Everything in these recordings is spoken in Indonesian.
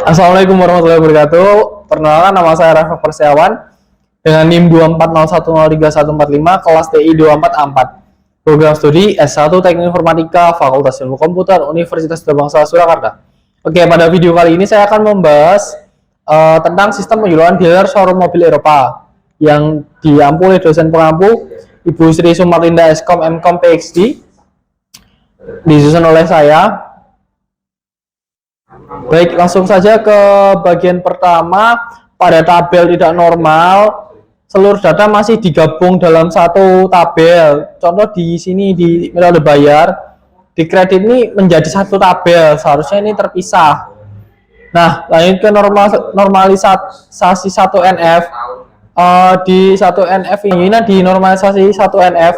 Assalamualaikum warahmatullahi wabarakatuh. Perkenalkan, nama saya Rafa Persiawan dengan NIM 240103145, kelas TI 24A4. Program studi S1 Teknik Informatika, Fakultas Ilmu Komputer, Universitas Bangsa Surakarta. Oke, pada video kali ini saya akan membahas tentang sistem penjualan dealer showroom mobil Eropa yang diampu oleh dosen pengampu Ibu Sri Sumarlinda Eskom MKom PhD, disusun oleh saya. Baik, langsung saja ke bagian pertama. Pada tabel tidak normal, seluruh data masih digabung dalam satu tabel. Contoh di sini di metode bayar, di kredit ini menjadi satu tabel, seharusnya ini terpisah. Nah, lanjut ke normalisasi 1NF. Di 1NF ini, di normalisasi 1NF,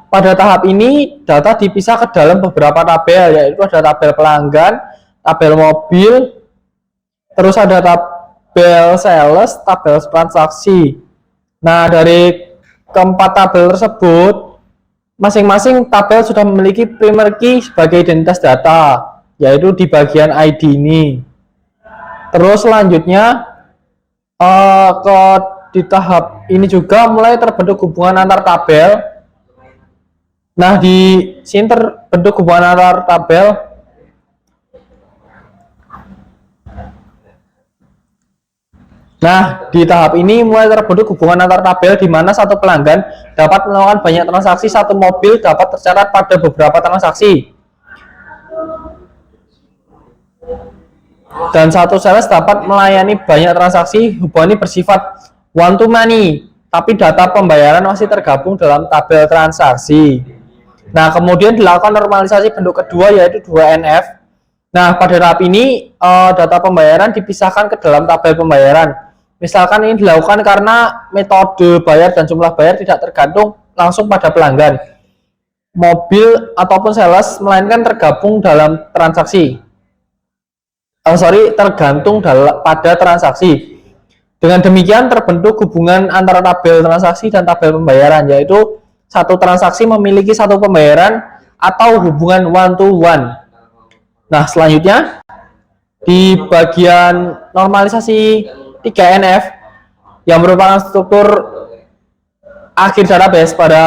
pada tahap ini data dipisah ke dalam beberapa tabel, yaitu ada tabel pelanggan, tabel mobil, terus ada tabel sales, tabel transaksi. Nah, dari keempat tabel tersebut, masing-masing tabel sudah memiliki primary key sebagai identitas data, yaitu di bagian ID ini. Terus selanjutnya di tahap ini juga mulai terbentuk hubungan antar tabel. Nah, di sini terbentuk hubungan antar tabel. Nah, di tahap ini mulai terbentuk hubungan antar tabel di mana satu pelanggan dapat melakukan banyak transaksi, satu mobil dapat tercatat pada beberapa transaksi, dan satu sales dapat melayani banyak transaksi. Hubungan ini bersifat one to many, tapi data pembayaran masih tergabung dalam tabel transaksi. Nah, kemudian dilakukan normalisasi bentuk kedua, yaitu 2NF. Nah, pada tahap ini data pembayaran dipisahkan ke dalam tabel pembayaran. Misalkan ini dilakukan karena metode bayar dan jumlah bayar tidak tergantung langsung pada pelanggan, mobil ataupun sales, melainkan tergabung dalam transaksi. Tergantung pada transaksi. Dengan demikian terbentuk hubungan antara tabel transaksi dan tabel pembayaran, yaitu satu transaksi memiliki satu pembayaran atau hubungan one to one. Nah, selanjutnya di bagian normalisasi 3NF yang merupakan struktur akhir database. Pada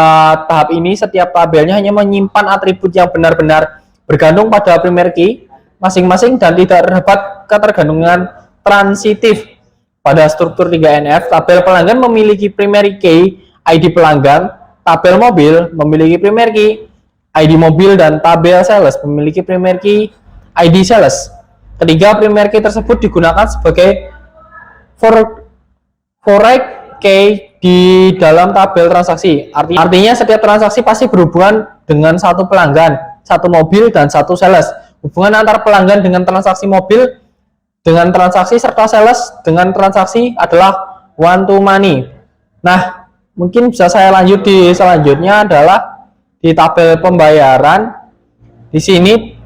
tahap ini setiap tabelnya hanya menyimpan atribut yang benar-benar bergantung pada primary key masing-masing dan tidak terdapat ketergantungan transitif. Pada struktur 3NF, tabel pelanggan memiliki primary key ID pelanggan, tabel mobil memiliki primary key ID mobil, dan tabel sales memiliki primary key ID sales. Ketiga primary key tersebut digunakan sebagai foreign key di dalam tabel transaksi. Artinya setiap transaksi pasti berhubungan dengan satu pelanggan, satu mobil, dan satu sales. Hubungan antar pelanggan dengan transaksi mobil, dengan transaksi serta sales dengan transaksi adalah one to many. Nah, mungkin bisa saya lanjut di selanjutnya adalah di tabel pembayaran. Di sini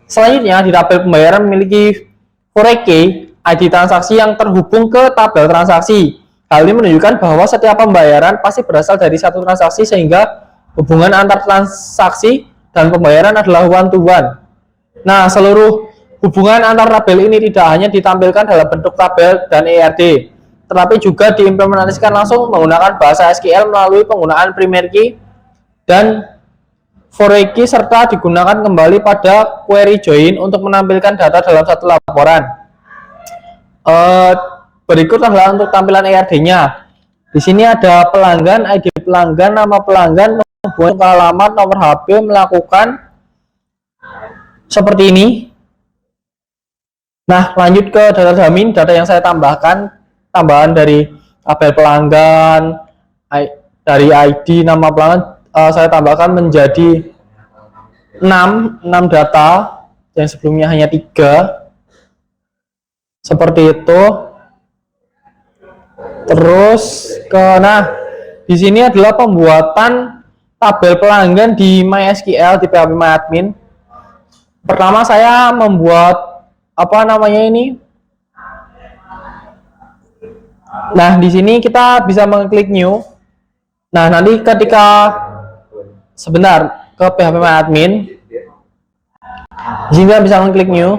selanjutnya di tabel pembayaran memiliki foreign key ID transaksi yang terhubung ke tabel transaksi. Hal ini menunjukkan bahwa setiap pembayaran pasti berasal dari satu transaksi, sehingga hubungan antar transaksi dan pembayaran adalah one to one. Nah, seluruh hubungan antar tabel ini tidak hanya ditampilkan dalam bentuk tabel dan ERD, tetapi juga diimplementasikan langsung menggunakan bahasa SQL melalui penggunaan primary key dan foreign key, serta digunakan kembali pada query join untuk menampilkan data dalam satu laporan. Berikut adalah untuk tampilan ERD-nya. Di sini ada pelanggan, ID pelanggan, nama pelanggan, hubungan alamat, nomor HP, melakukan, seperti ini. Nah, lanjut ke data damin, data yang saya tambahkan, tambahan dari tabel pelanggan, dari ID nama pelanggan, saya tambahkan menjadi 6 data yang sebelumnya hanya 3, seperti itu. Terus di sini adalah pembuatan tabel pelanggan di MySQL di PHP MyAdmin. Pertama saya membuat Nah, di sini kita bisa mengklik new. Nah, nanti ketika ke PHP MyAdmin, Di sini kita bisa mengklik new.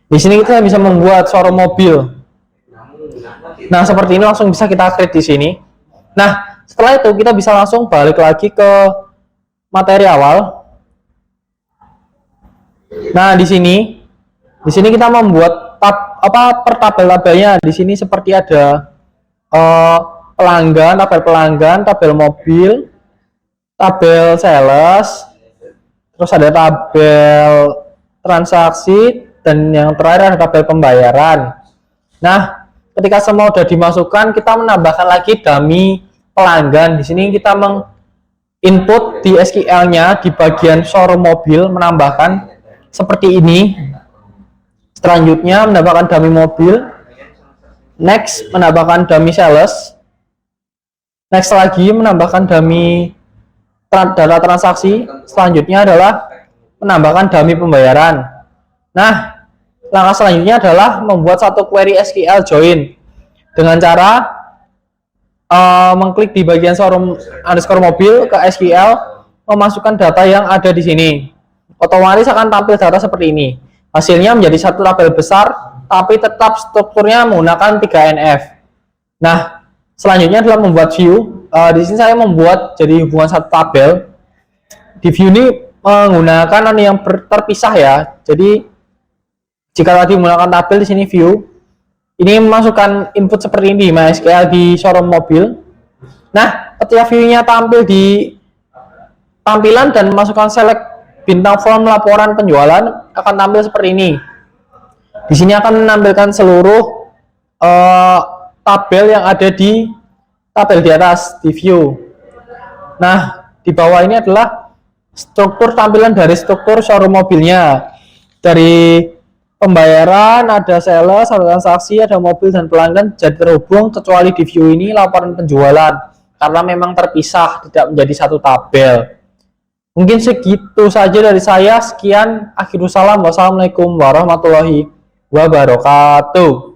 Di sini kita bisa membuat showroom mobil. Nah, seperti ini langsung bisa kita create di sini. Nah, setelah itu kita bisa langsung balik lagi ke materi awal. Nah, di sini kita membuat per tabel-tabelnya. Di sini seperti ada pelanggan, tabel pelanggan, tabel mobil, tabel sales, terus ada tabel transaksi, dan yang terakhir ada tabel pembayaran. Nah, ketika semua sudah dimasukkan, kita menambahkan lagi dummy pelanggan. Di sini kita input di SQL-nya di bagian showroom mobil, menambahkan seperti ini. Selanjutnya menambahkan dummy mobil, next menambahkan dummy sales, next lagi menambahkan dummy data transaksi, selanjutnya adalah menambahkan dummy pembayaran. Nah, langkah selanjutnya adalah membuat satu query SQL join dengan cara mengklik di bagian showroom underscore mobil ke SQL, memasukkan data yang ada di sini. Otomatis akan tampil data seperti ini. Hasilnya menjadi satu tabel besar, tapi tetap strukturnya menggunakan 3NF. Nah, selanjutnya adalah membuat view. Di sini saya membuat jadi hubungan satu tabel. Di view ini menggunakan yang terpisah ya. Jadi jika tadi menggunakan tabel, di sini view. Ini memasukkan input seperti ini MySQL di showroom mobil. Nah, ketika view-nya tampil di tampilan dan masukkan select bintang form laporan penjualan, akan tampil seperti ini. Di sini akan menampilkan seluruh tabel yang ada di tabel di atas di view. Nah, di bawah ini adalah struktur tampilan dari struktur showroom mobilnya. Dari pembayaran, ada sales, ada transaksi, ada mobil dan pelanggan jadi terhubung, kecuali di view ini laporan penjualan karena memang terpisah, tidak menjadi satu tabel. Mungkin segitu saja dari saya. Sekian, akhirul salam, wassalamualaikum warahmatullahi wabarakatuh.